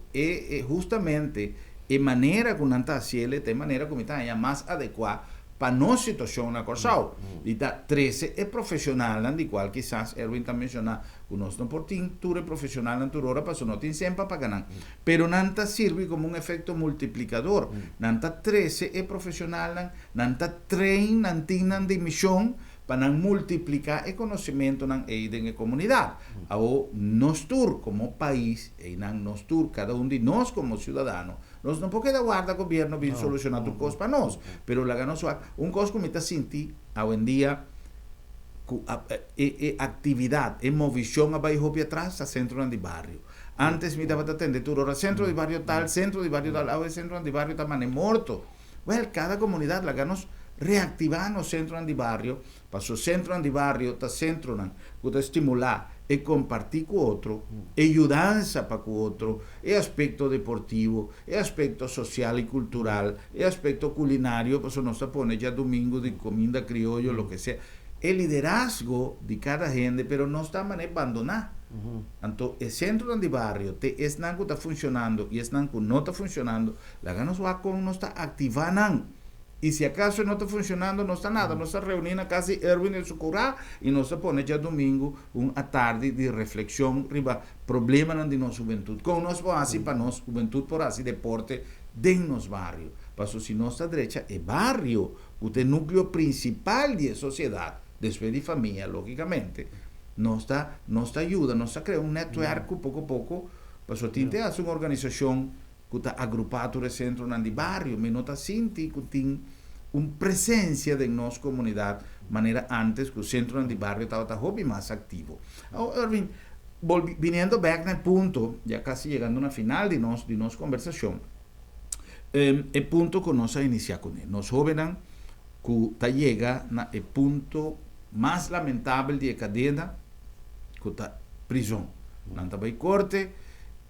justamente a maneira que não está haciendo de maneira como está mais adequada para nossa situação na Corsau. E da 13 é profissional, de qual quizás Erwin está mencionando, que nós não portamos tudo profissional na hora, para não tem sempre para ganhar. Pero não está serve como um efeito multiplicador. Não está 13 é profissional, não está trein, não tem de missão, para multiplicar o conhecimento na comunidade. Agora, nós como país, e nós cada um de nós como cidadãos, nós não podemos aguardar que o governo venha solucionar tudo coisa para nós, mas coisa que me está sentindo, hoje em dia, atividade, movição abaixo e atrás, a centro de barrio. Antes me estava atendendo tudo, o centro de barrio tal, agora centro de barrio está morto. Well, cada comunidade, nos reactivar o centro de barrio, para o centro de barrio está centro que estimular e compartir com o outro, e ajudança para com o outro, e aspecto deportivo, e aspecto social e cultural, e aspecto culinário, para nós põe já domingo de comida criolla, lo que seja. É liderazgo de cada gente, pero não está a abandonar. Então, o centro de barrio, es não está funcionando, e es não está funcionando, lá nos va com não está ativando. E se acaso não está funcionando, não está nada. Nós estamos reunindo casi Erwin e Sucurá e nós põe já domingo uma tarde de reflexão sobre problemas de nossa juventude. Como nós vamos assim para nós, juventude por assim, deporte, dentro nos barrios. Passo se nossa direita é barrio, o núcleo principal da sociedade, depois de família, logicamente. Nos ajuda, nos cria um network pouco a pouco. Passo tinte é uma organização que está agrupada no centro de barrio, mas não está sentindo que tem uma presença de nossa comunidade, maneira antes que o centro de barrio estava hobby mais ativo. Erwin, vindo back no ponto, já quase chegando na final de nossa conversação, o ponto que nós iniciamos com ele. Nós jovens que chega no ponto mais lamentável de cadeia, que está prisão. Não está bem corte,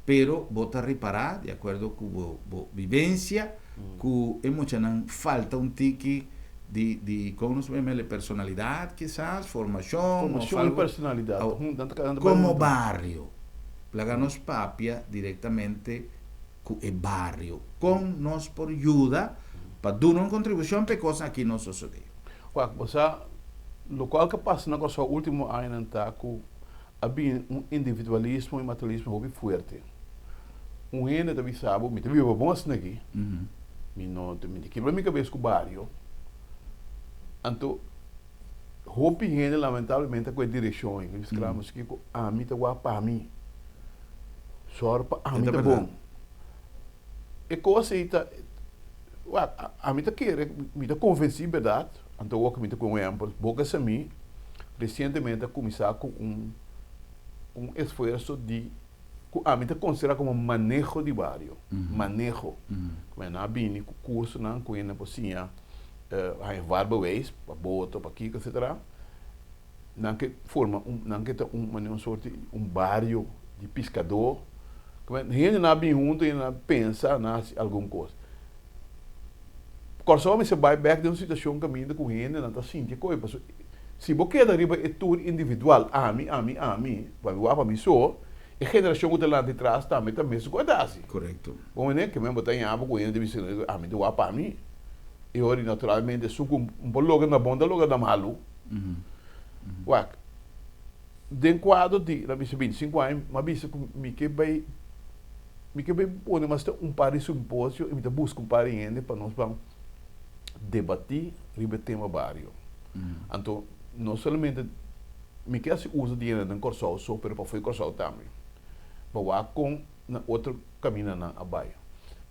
pero bota reparar, de acordo com a vivência, que emocionam falta tique de como nos vemos, personalidade, quizás, formação e personalidade. Como barrio. Plaga nos papia diretamente com o barrio, com nós por ajuda, para dar uma contribuição para coisas que não sucedem. O qual que passa na nossa última ano que havia individualismo e materialismo muito forte. Gente também sabe, me teve uma boa aqui, me quebrou minha cabeça com o barrio. Então, roupa gente lamentavelmente com a direção, eles clamam que a mim tá guapa para mim, só para a mim tá bom. E coisa aí tá, a mim tá querendo, me tá convencido verdade, então o que me tá com exemplo, boca a mim, recentemente começar com um esforço de a mim te considera como manejo de barrio, manejo. Como na bini curso na coisa por assim, há várias vezes para boto, para aqui, etc. Não que forma não que uma sorte barrio de pescador. Como a gente na bem junto e na pensa na alguma coisa. Corso me se vai back de uma situação que me com gente não está sentindo coisa. Se você quer arriba é tudo individual, a mim, vai para mim só. A geração que está lá de trás também se cuidasse. Correto. Bom, né? Que mesmo tem água com ele, deve ser a mim, do para mim. E ora, naturalmente, suco um pouco logo na bonda, logo na malu. de quadro de na bisa 25 anos, mas bisa me que vai pôr mas par de simpósio e me busca par de gente para nós vamos debater sobre o tema barrio. Então, não somente me que se usa dinheiro no Corsol, só para foi Corsol também. Mas com na outro caminho na abaixo.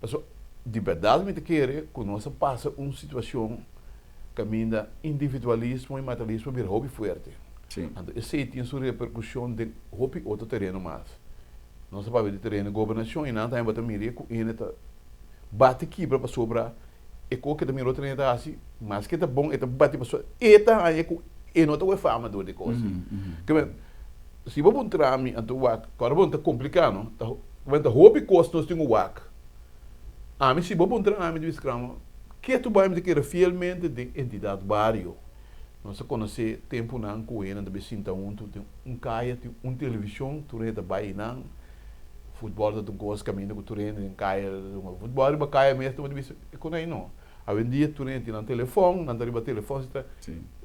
Mas de verdade me querer que nós passa uma situação caminho individualismo e materialismo vir hobby forte. Sim. Então, esse tem sua repercussão de hobby outro terreno mais. Nós sabemos de terreno de governação e não tem para mirar com ele bate quebra para sobrar e com que também outro terreno assim, mas que tá bom, é bate para sobrar. Eta aí com e não tá fama do de coisa. Que se vou encontrar me então agora vou tá complicado, tá quando hobby costa nós temos WAC. A mim se vou encontrar a mim de escravo que tu vai me querer fielmente de entidade barrio. Nós conhece tempo não com ele, também sinta caia, televisão, tu reda vai não, futebol da coisa caminho com tu reda em caia, futebol ba caia mesmo, mas com aí não. A vendia tu reda no telefone, não dá telefone,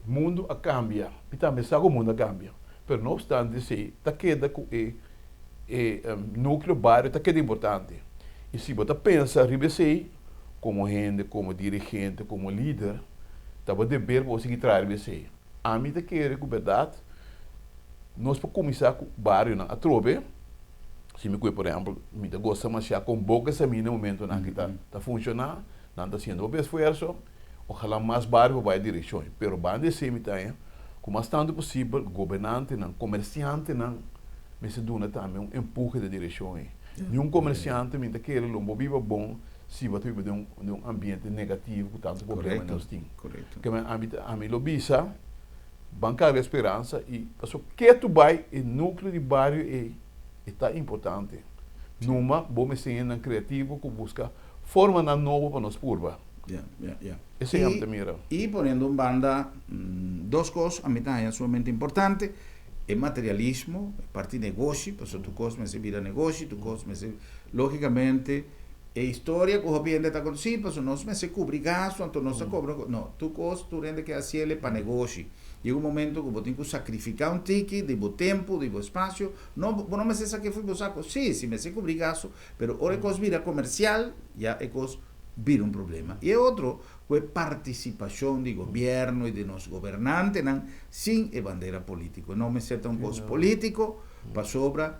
mundo a cambia, e também sabe o mundo a cambia. Pero não obstante se tá queda com núcleo barrio tá queda importante. E se você pensa ribesei como gente, como dirigente, como líder, estava dever para conseguir trazer isso. A mim te quer com verdade, nós para começar com o barrio na trobe, se me por exemplo, me gosta mais já com boca essa no momento na que está funcionando, não está sendo o esforço, ojalá mais barrio vai direção, pero bande se me tá, com mais tanto possível, governante, não, comerciante, não, me se dona também um empurre de direção. Nenhum comerciante me te quer um viva bom se você vive de um ambiente negativo, com tanto problema nós temos. Correto. Que a mim lo bisa, bancar a esperança e o que tu vai o núcleo de bairro está importante. Numa, bom sendo criativo que busca forma na nova para nós curva. Esse é o mira. E ponendo banda duas coisas, a mim também é sumamente importante. É materialismo, é parte de negócio, porque tu coisa me se vira negócio, tu coisa me se logicamente é história que o ambiente está acontecendo, porque nós me se cobre gasto, então nós cobramos, não, tu coisa tu rende que assim ele para negócio. Chega um momento que você tem que sacrificar um ticket, de bom tempo, de bom espaço, não me se sacrifica saco, sim, se me se cobre gasto, pero hora coisa vira comercial, já é coisa vira um problema. E outro, é participação do governo e de nós governantes, sem a bandeira política. Não me seta um coisa político, para sobra,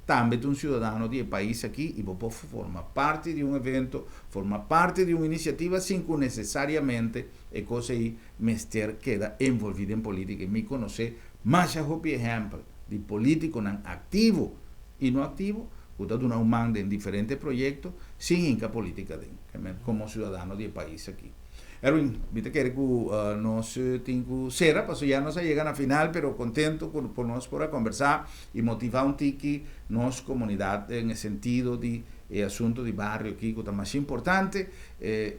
também um cidadão de país aqui e você forma parte de um evento, forma parte de uma iniciativa sem que necessariamente a coisa aí mestre queda envolvida em política. E me conhecer mais exemplo de político não ativo e não ativo, usted una manda en diferentes proyectos sin inca política como ciudadano del país aquí. Erwin, viste que nos tengo cera, pues ya nos llegan a final, pero contento por nos por conversar y motivar un tiki nos comunidad en el sentido de asunto de barrio aquí, que es más importante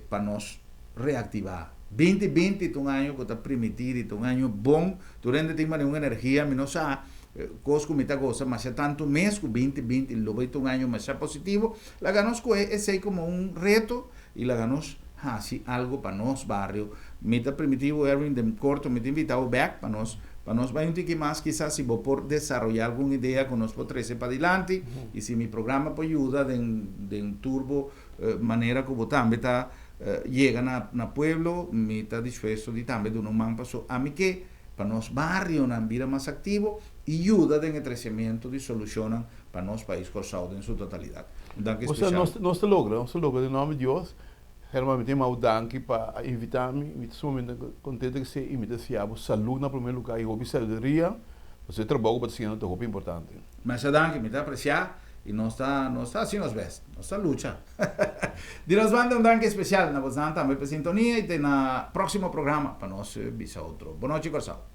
para nos reactivar. 2020 es un año que está permitido, es un año bom, durante tiene una energía, no sabe coisa como está gosta, mas é tanto mês que 2020 lo vai um ano mais positivo, lá ganamos é como um reto e lá ganamos assim algo para nós barrio, me está permitido Erwin de corto me invitado back para nós vai um pouco mais quizás se vou por desenvolver alguma ideia que nós podemos trazer para adelante e se meu programa pode ajudar de turbo maneira que vou também tá chega na pueblo, me está disposto de também de um man passou a mim que para nós barrio na vida mais ativo e ajuda no crescimento de soluções para nosso país Corsau em sua totalidade. Danke especial. Nós logra, em nome de Deus. Hermano, me mau danke para invitar-me, me estou muito contente que você imita-se a saúde na primeiro lugar e hobby sabedoria. Você trabalha para ser um hobby importante. Mas danke, me está apreciar e nós está assim nos vemos, nós está luta. De nós manda danke especial na voz também para sintonia e na próximo programa para nós bisa outro. Boa noite, Corsau.